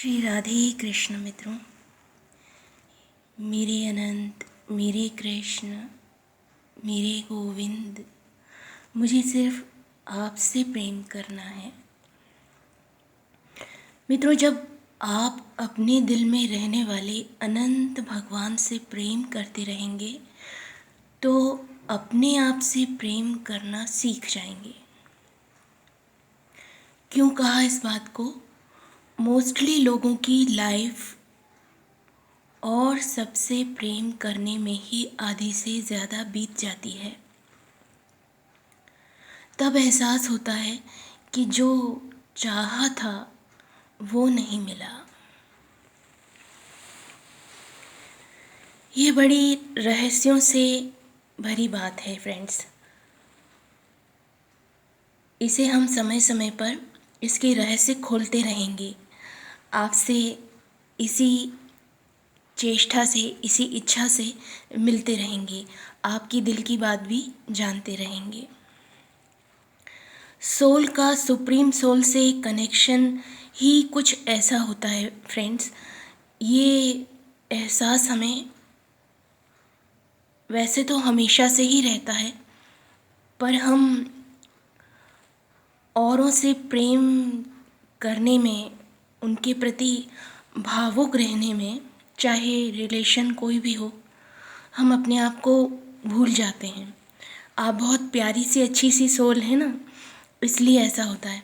श्री राधे कृष्ण मित्रों, मेरे अनंत, मेरे कृष्ण, मेरे गोविंद, मुझे सिर्फ आपसे प्रेम करना है। मित्रों, जब आप अपने दिल में रहने वाले अनंत भगवान से प्रेम करते रहेंगे तो अपने आप से प्रेम करना सीख जाएंगे। क्यों कहा इस बात को? मोस्टली लोगों की लाइफ और सबसे प्रेम करने में ही आधी से ज़्यादा बीत जाती है। तब एहसास होता है कि जो चाहा था वो नहीं मिला। ये बड़ी रहस्यों से भरी बात है फ्रेंड्स। इसे हम समय समय पर इसके रहस्य खोलते रहेंगे। आपसे इसी चेष्टा से, इसी इच्छा से मिलते रहेंगे, आपकी दिल की बात भी जानते रहेंगे। सोल का, सुप्रीम सोल से कनेक्शन ही कुछ ऐसा होता है फ्रेंड्स। ये एहसास हमें वैसे तो हमेशा से ही रहता है, पर हम औरों से प्रेम करने में, उनके प्रति भावुक रहने में, चाहे रिलेशन कोई भी हो, हम अपने आप को भूल जाते हैं। आप बहुत प्यारी सी अच्छी सी सोल है ना, इसलिए ऐसा होता है।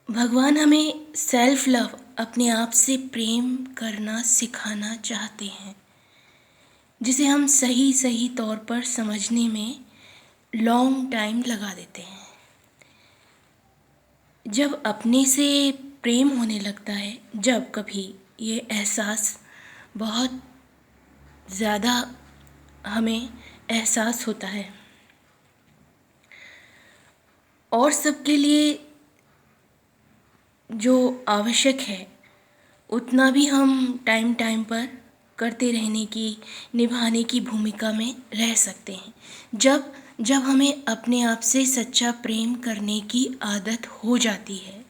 भगवान हमें सेल्फ लव, अपने आप से प्रेम करना सिखाना चाहते हैं, जिसे हम सही सही तौर पर समझने में लॉन्ग टाइम लगा देते हैं। जब अपने से प्रेम होने लगता है, जब कभी ये एहसास बहुत ज़्यादा हमें एहसास होता है, और सबके लिए जो आवश्यक है उतना भी हम टाइम टाइम पर करते रहने की, निभाने की भूमिका में रह सकते हैं। जब हमें अपने आप से सच्चा प्रेम करने की आदत हो जाती है,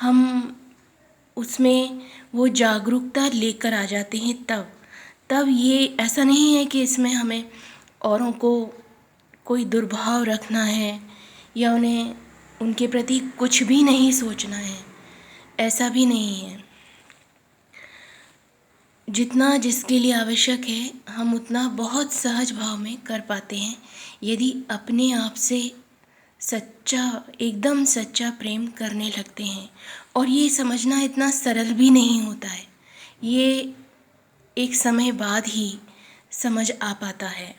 हम उसमें वो जागरूकता लेकर आ जाते हैं। तब ये ऐसा नहीं है कि इसमें हमें औरों को कोई दुर्भाव रखना है या उन्हें, उनके प्रति कुछ भी नहीं सोचना है। ऐसा भी नहीं है। जितना जिसके लिए आवश्यक है हम उतना बहुत सहज भाव में कर पाते हैं, यदि अपने आप से सच्चा, एकदम सच्चा प्रेम करने लगते हैं। और ये समझना इतना सरल भी नहीं होता है, ये एक समय बाद ही समझ आ पाता है।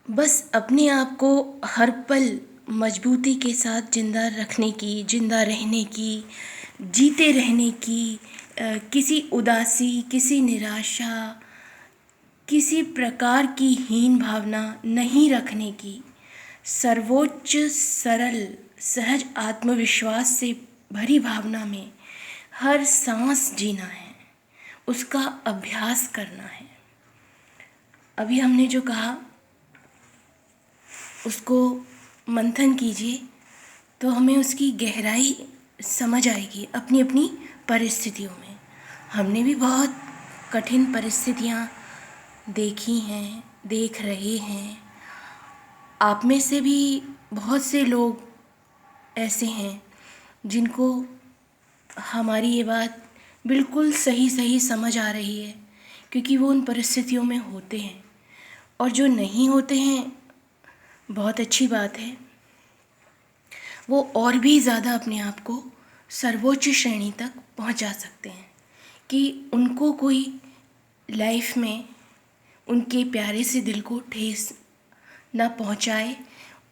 बस अपने आप को हर पल मजबूती के साथ जिंदा रखने की, जिंदा रहने की, जीते रहने की, किसी उदासी, किसी निराशा, किसी प्रकार की हीन भावना नहीं रखने की, सर्वोच्च सरल सहज आत्मविश्वास से भरी भावना में हर सांस जीना है, उसका अभ्यास करना है। अभी हमने जो कहा उसको मंथन कीजिए तो हमें उसकी गहराई समझ आएगी अपनी अपनी परिस्थितियों में। हमने भी बहुत कठिन परिस्थितियाँ देखी हैं, देख रहे हैं। आप में से भी बहुत से लोग ऐसे हैं जिनको हमारी ये बात बिल्कुल सही सही समझ आ रही है, क्योंकि वो उन परिस्थितियों में होते हैं। और जो नहीं होते हैं, बहुत अच्छी बात है, वो और भी ज़्यादा अपने आप को सर्वोच्च श्रेणी तक पहुंचा सकते हैं कि उनको कोई लाइफ में उनके प्यारे से दिल को ठेस ना पहुंचाए,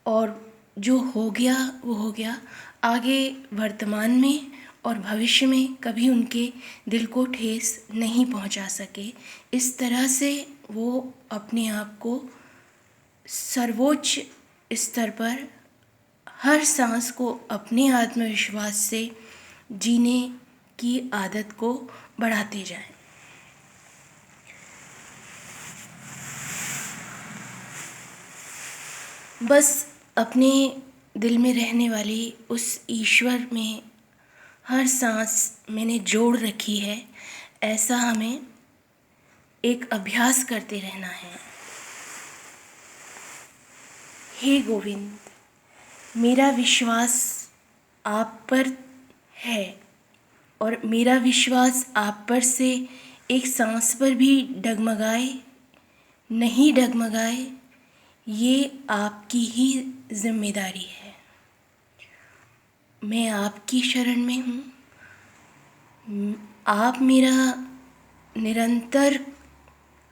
और जो हो गया वो हो गया। आगे वर्तमान में और भविष्य में कभी उनके दिल को ठेस नहीं पहुंचा सके। इस तरह से वो अपने आप को सर्वोच्च स्तर पर हर सांस को अपने आत्मविश्वास से जीने की आदत को बढ़ाते जाएं। बस अपने दिल में रहने वाली उस ईश्वर में हर सांस मैंने जोड़ रखी है, ऐसा हमें एक अभ्यास करते रहना है। हे गोविंद, मेरा विश्वास आप पर है और मेरा विश्वास आप पर से एक सांस पर भी डगमगाए नहीं डगमगाए, ये आपकी ही जिम्मेदारी है। मैं आपकी शरण में हूँ। आप मेरा निरंतर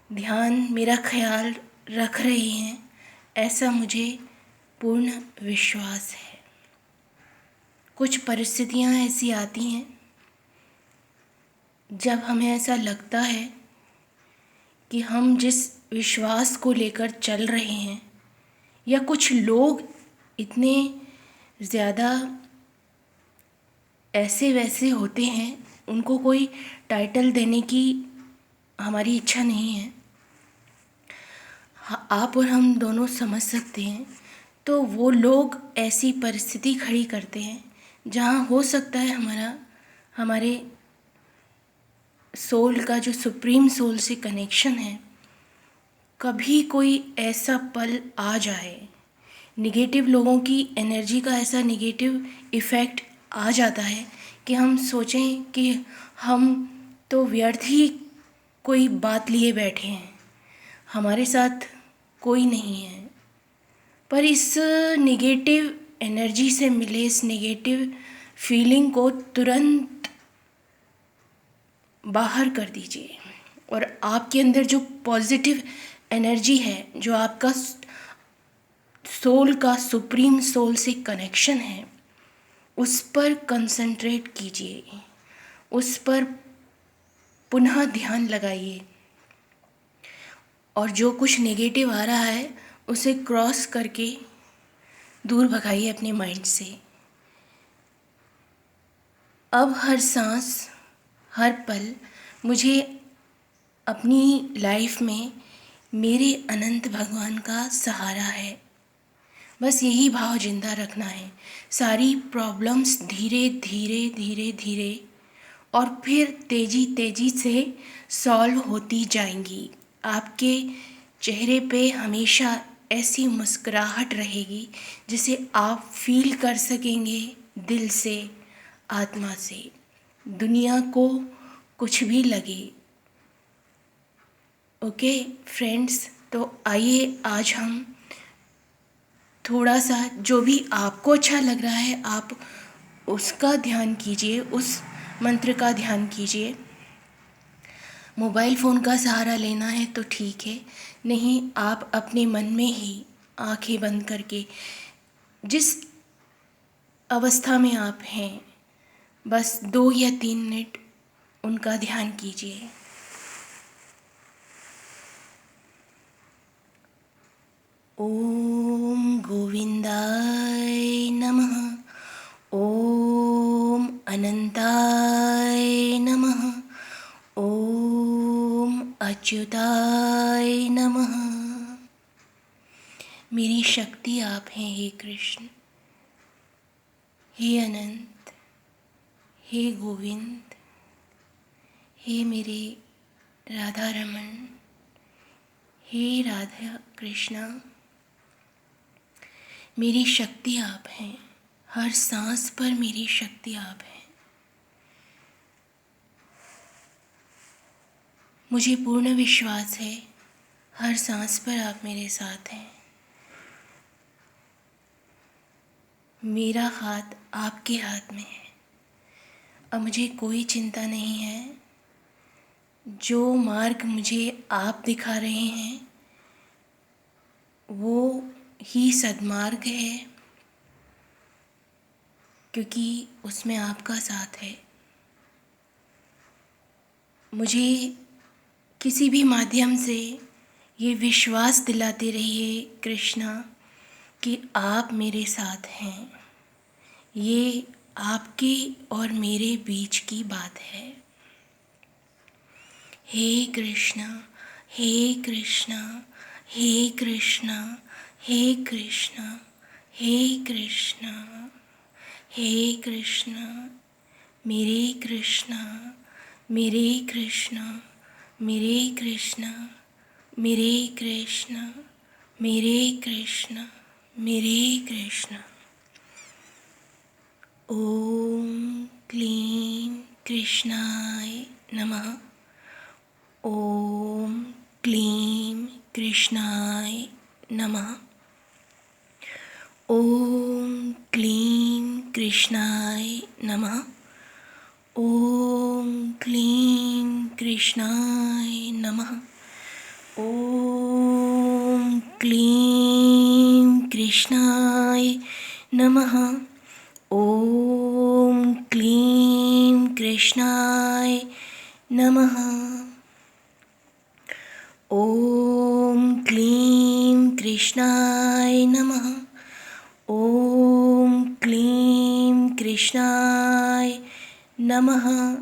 ध्यान, मेरा ख्याल रख रहे हैं, ऐसा मुझे पूर्ण विश्वास है। कुछ परिस्थितियाँ ऐसी आती हैं जब हमें ऐसा लगता है कि हम जिस विश्वास को लेकर चल रहे हैं, या कुछ लोग इतने ज़्यादा ऐसे वैसे होते हैं, उनको कोई टाइटल देने की हमारी इच्छा नहीं है। आप और हम दोनों समझ सकते हैं। तो वो लोग ऐसी परिस्थिति खड़ी करते हैं जहाँ हो सकता है हमारे सोल का जो सुप्रीम सोल से कनेक्शन है, कभी कोई ऐसा पल आ जाए, निगेटिव लोगों की एनर्जी का ऐसा निगेटिव इफ़ेक्ट आ जाता है कि हम सोचें कि हम तो व्यर्थ ही कोई बात लिए बैठे हैं, हमारे साथ कोई नहीं है। पर इस निगेटिव एनर्जी से मिले इस निगेटिव फीलिंग को तुरंत बाहर कर दीजिए और आपके अंदर जो पॉजिटिव एनर्जी है, जो आपका सोल का सुप्रीम सोल से कनेक्शन है, उस पर कंसंट्रेट कीजिए, उस पर पुनः ध्यान लगाइए और जो कुछ नेगेटिव आ रहा है उसे क्रॉस करके दूर भगाइए अपने माइंड से। अब हर सांस, हर पल मुझे अपनी लाइफ में मेरे अनंत भगवान का सहारा है, बस यही भाव जिंदा रखना है। सारी प्रॉब्लम्स धीरे धीरे धीरे धीरे और फिर तेज़ी तेज़ी से सॉल्व होती जाएंगी। आपके चेहरे पे हमेशा ऐसी मुस्कुराहट रहेगी जिसे आप फील कर सकेंगे दिल से, आत्मा से, दुनिया को कुछ भी लगे। ओके फ्रेंड्स, तो आइए आज हम थोड़ा सा जो भी आपको अच्छा लग रहा है आप उसका ध्यान कीजिए, उस मंत्र का ध्यान कीजिए। मोबाइल फ़ोन का सहारा लेना है तो ठीक है, नहीं आप अपने मन में ही आंखें बंद करके जिस अवस्था में आप हैं, बस 2 या 3 मिनट उनका ध्यान कीजिए। ओम गोविंदाय नमः, ओम अनंताय नमः, ओम अच्युताय नमः। मेरी शक्ति आप हैं हे कृष्ण, हे अनंत, हे गोविंद, हे मेरे राधा रमन, हे राधा कृष्णा। मेरी शक्ति आप हैं, हर सांस पर मेरी शक्ति आप हैं। मुझे पूर्ण विश्वास है हर सांस पर आप मेरे साथ हैं। मेरा हाथ आपके हाथ में है। अब मुझे कोई चिंता नहीं है। जो मार्ग मुझे आप दिखा रहे हैं वो ही सद्मार्ग है, क्योंकि उसमें आपका साथ है। मुझे किसी भी माध्यम से ये विश्वास दिलाते रहिए कृष्णा कि आप मेरे साथ हैं। ये आपके और मेरे बीच की बात है। हे कृष्णा, हे कृष्णा, हे कृष्णा, हे कृष्णा, हे कृष्णा, हे कृष्णा, मेरे कृष्णा, मेरे कृष्णा, मेरे कृष्णा, मेरे कृष्णा, मेरे कृष्णा, मेरे कृष्णा। ओम क्लीं कृष्णाय नमः। ओम क्लीं कृष्णाय नमः। ओम क्लीं कृष्णाय नमः। ओम क्लीं कृष्णाय नमः। ओम क्लीं कृष्णाय नमः। ओम क्लीं कृष्णाय नमः। ओम क्लीं कृष्णाय नमः। ओम क्लीं कृष्णाय नमः।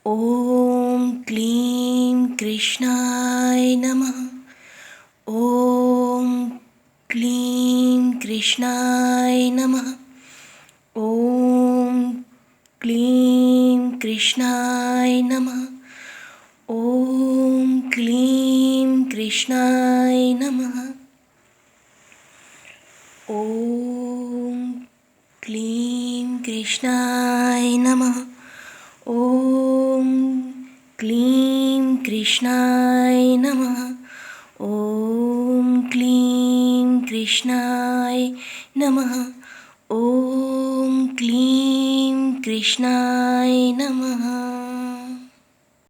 ओम क्लीं कृष्णाय नमः। ओम क्लीं कृष्णाय नमः। ओम क्लीं कृष्णाय नमः। ओम क्लीं कृष्णाय नमः। ओम क्लीं कृष्णाय नमः। ओम क्लीं कृष्णाय नमः। ओम क्लीं कृष्णाय नमः। ओम क्लीं कृष्णाय नमः।